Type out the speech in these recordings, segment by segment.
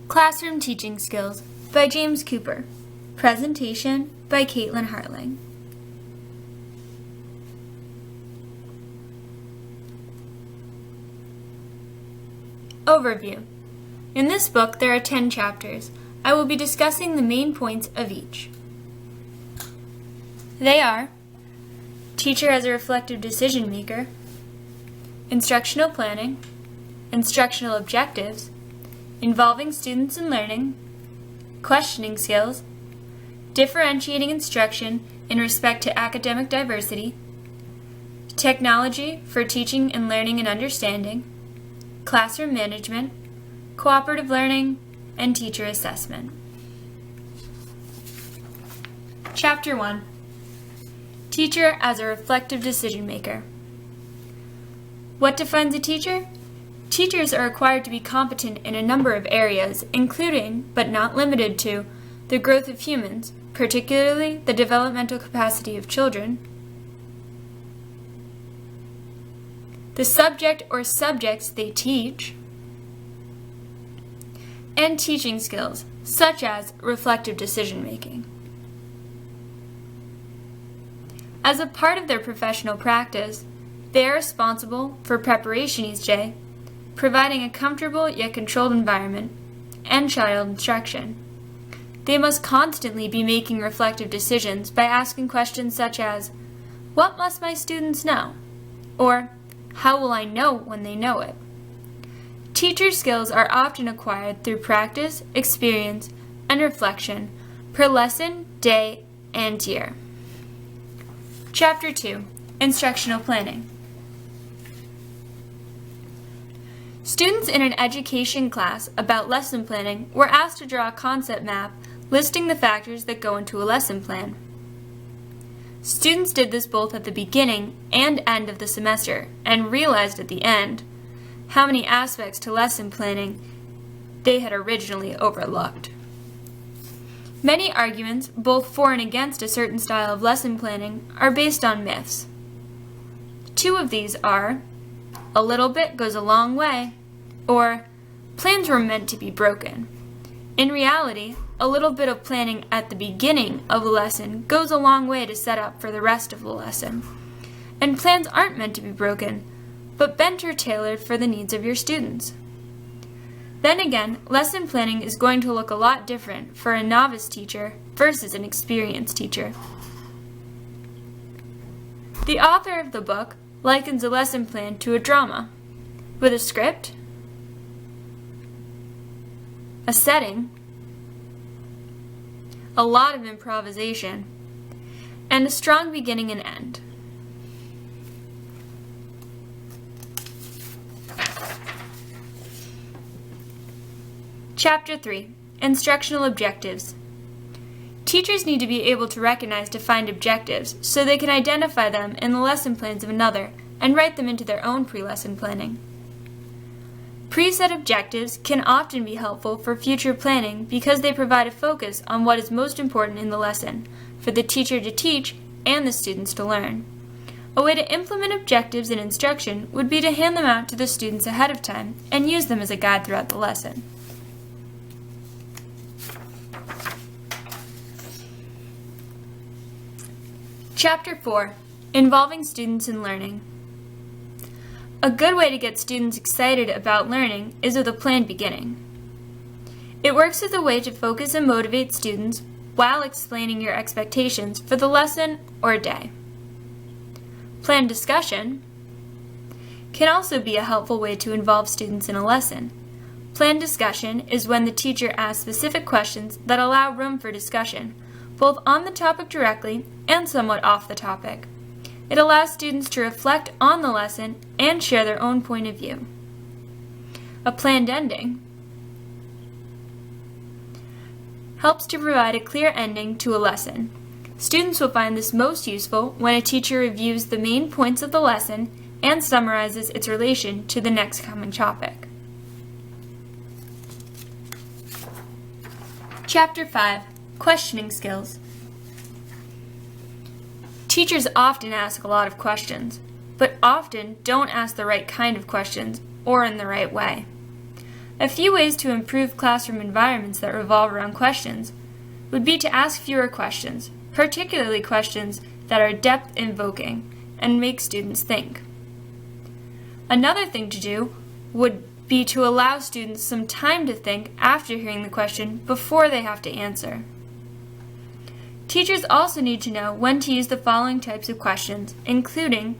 Classroom Teaching Skills by James Cooper. Presentation by Caitlin Harling. Overview. In this book, there are 10 chapters. I will be discussing the main points of each. They are Teacher as a Reflective Decision Maker, Instructional Planning, Instructional Objectives, Involving Students in Learning, Questioning Skills, Differentiating Instruction in Respect to Academic Diversity, Technology for Teaching and Learning and Understanding, Classroom Management, Cooperative Learning, and Teacher Assessment. Chapter 1. Teacher as a Reflective Decision Maker. What defines a teacher? Teachers are required to be competent in a number of areas, including, but not limited to, the growth of humans, particularly the developmental capacity of children, the subject or subjects they teach, and teaching skills, such as reflective decision-making. As a part of their professional practice, they are responsible for preparation each day, providing a comfortable yet controlled environment, and child instruction. They must constantly be making reflective decisions by asking questions such as, "What must my students know?" or "How will I know when they know it?" Teacher skills are often acquired through practice, experience, and reflection per lesson, day, and year. Chapter 2. Instructional Planning. Students in an education class about lesson planning were asked to draw a concept map listing the factors that go into a lesson plan. Students did this both at the beginning and end of the semester and realized at the end how many aspects to lesson planning they had originally overlooked. Many arguments, both for and against a certain style of lesson planning, are based on myths. Two of these are, "A little bit goes a long way," or "Plans were meant to be broken." In reality, a little bit of planning at the beginning of a lesson goes a long way to set up for the rest of the lesson. And plans aren't meant to be broken, but bent or tailored for the needs of your students. Then again, lesson planning is going to look a lot different for a novice teacher versus an experienced teacher. The author of the book likens a lesson plan to a drama, with a script, a setting, a lot of improvisation, and a strong beginning and end. Chapter 3. Instructional Objectives. Teachers need to be able to recognize defined objectives so they can identify them in the lesson plans of another and write them into their own pre-lesson planning. Preset objectives can often be helpful for future planning because they provide a focus on what is most important in the lesson for the teacher to teach and the students to learn. A way to implement objectives in instruction would be to hand them out to the students ahead of time and use them as a guide throughout the lesson. Chapter 4. Involving Students in Learning. A good way to get students excited about learning is with a planned beginning. It works as a way to focus and motivate students while explaining your expectations for the lesson or day. Planned discussion can also be a helpful way to involve students in a lesson. Planned discussion is when the teacher asks specific questions that allow room for discussion, both on the topic directly and somewhat off the topic. It allows students to reflect on the lesson and share their own point of view. A planned ending helps to provide a clear ending to a lesson. Students will find this most useful when a teacher reviews the main points of the lesson and summarizes its relation to the next coming topic. Chapter 5. Questioning Skills. Teachers often ask a lot of questions, but often don't ask the right kind of questions or in the right way. A few ways to improve classroom environments that revolve around questions would be to ask fewer questions, particularly questions that are depth-invoking and make students think. Another thing to do would be to allow students some time to think after hearing the question before they have to answer. Teachers also need to know when to use the following types of questions, including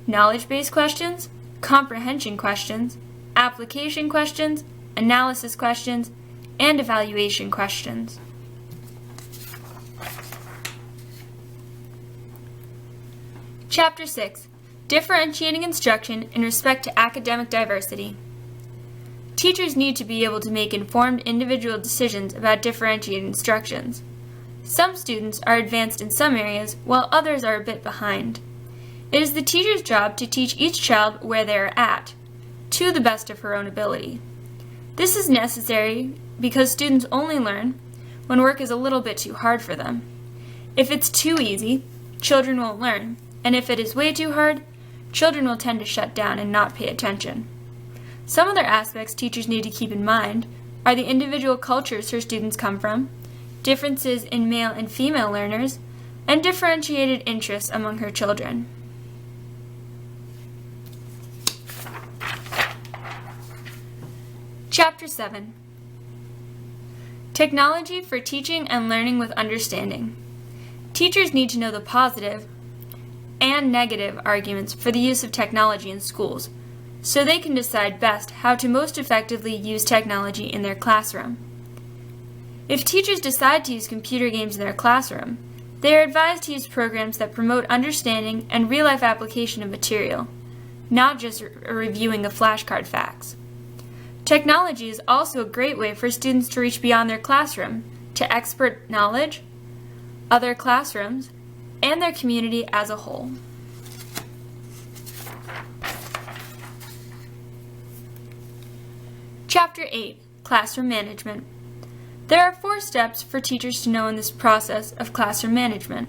knowledge-based questions, comprehension questions, application questions, analysis questions, and evaluation questions. Chapter 6. Differentiating instruction in respect to academic diversity. Teachers need to be able to make informed individual decisions about differentiated instructions. Some students are advanced in some areas, while others are a bit behind. It is the teacher's job to teach each child where they are at, to the best of her own ability. This is necessary because students only learn when work is a little bit too hard for them. If it's too easy, children won't learn, and if it is way too hard, children will tend to shut down and not pay attention. Some other aspects teachers need to keep in mind are the individual cultures her students come from, differences in male and female learners, and differentiated interests among her children. Chapter 7. Technology for Teaching and Learning with Understanding. Teachers need to know the positive and negative arguments for the use of technology in schools, so they can decide best how to most effectively use technology in their classroom. If teachers decide to use computer games in their classroom, they are advised to use programs that promote understanding and real-life application of material, not just reviewing of flashcard facts. Technology is also a great way for students to reach beyond their classroom, to expert knowledge, other classrooms, and their community as a whole. Chapter 8. Classroom Management. There are 4 steps for teachers to know in this process of classroom management.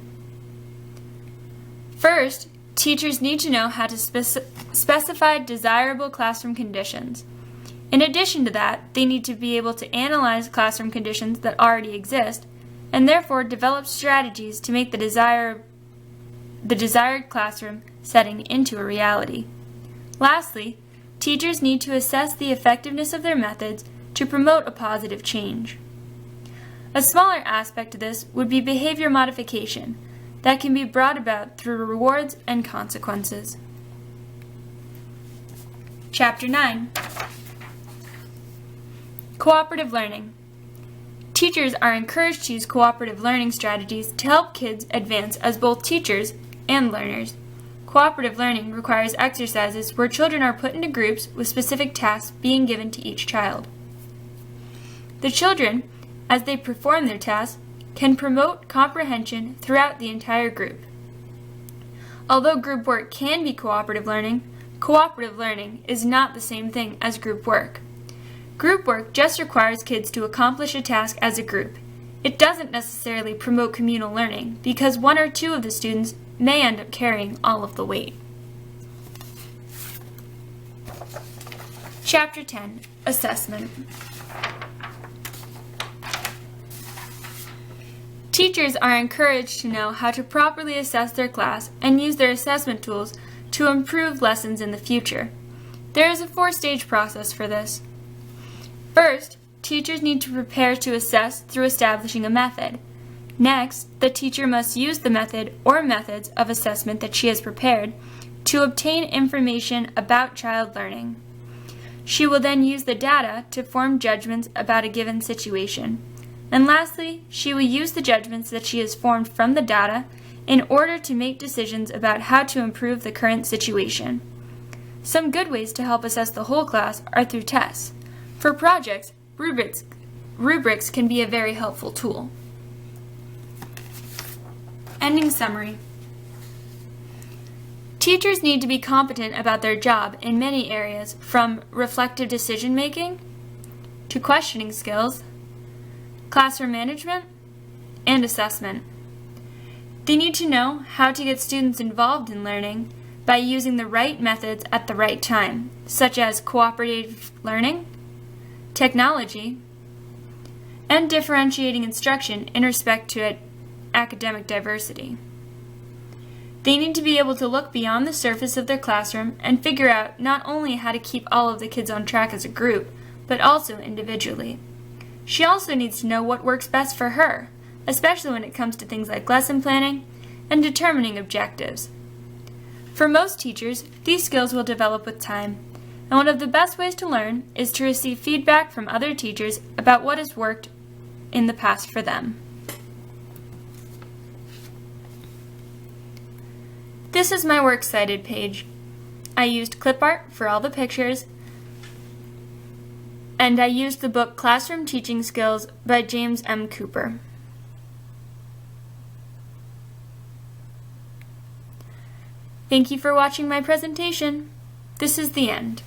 First, teachers need to know how to specify desirable classroom conditions. In addition to that, they need to be able to analyze classroom conditions that already exist and therefore develop strategies to make the desired classroom setting into a reality. Lastly, teachers need to assess the effectiveness of their methods to promote a positive change. A smaller aspect of this would be behavior modification that can be brought about through rewards and consequences. Chapter 9. Cooperative Learning. Teachers are encouraged to use cooperative learning strategies to help kids advance as both teachers and learners. Cooperative learning requires exercises where children are put into groups with specific tasks being given to each child. The children, as they perform their tasks, can promote comprehension throughout the entire group. Although group work can be cooperative learning is not the same thing as group work. Group work just requires kids to accomplish a task as a group. It doesn't necessarily promote communal learning because 1 or 2 of the students may end up carrying all of the weight. Chapter 10. Assessment. Teachers are encouraged to know how to properly assess their class and use their assessment tools to improve lessons in the future. There is a 4-stage process for this. First, teachers need to prepare to assess through establishing a method. Next, the teacher must use the method or methods of assessment that she has prepared to obtain information about child learning. She will then use the data to form judgments about a given situation. And lastly, she will use the judgments that she has formed from the data in order to make decisions about how to improve the current situation. Some good ways to help assess the whole class are through tests. For projects, rubrics can be a very helpful tool. Ending summary. Teachers need to be competent about their job in many areas, from reflective decision-making to questioning skills, classroom management, and assessment. They need to know how to get students involved in learning by using the right methods at the right time, such as cooperative learning, technology, and differentiating instruction in respect to academic diversity. They need to be able to look beyond the surface of their classroom and figure out not only how to keep all of the kids on track as a group, but also individually. She also needs to know what works best for her, especially when it comes to things like lesson planning and determining objectives. For most teachers, these skills will develop with time, and one of the best ways to learn is to receive feedback from other teachers about what has worked in the past for them. This is my Works Cited page. I used clip art for all the pictures, and I used the book Classroom Teaching Skills by James M. Cooper. Thank you for watching my presentation. This is the end.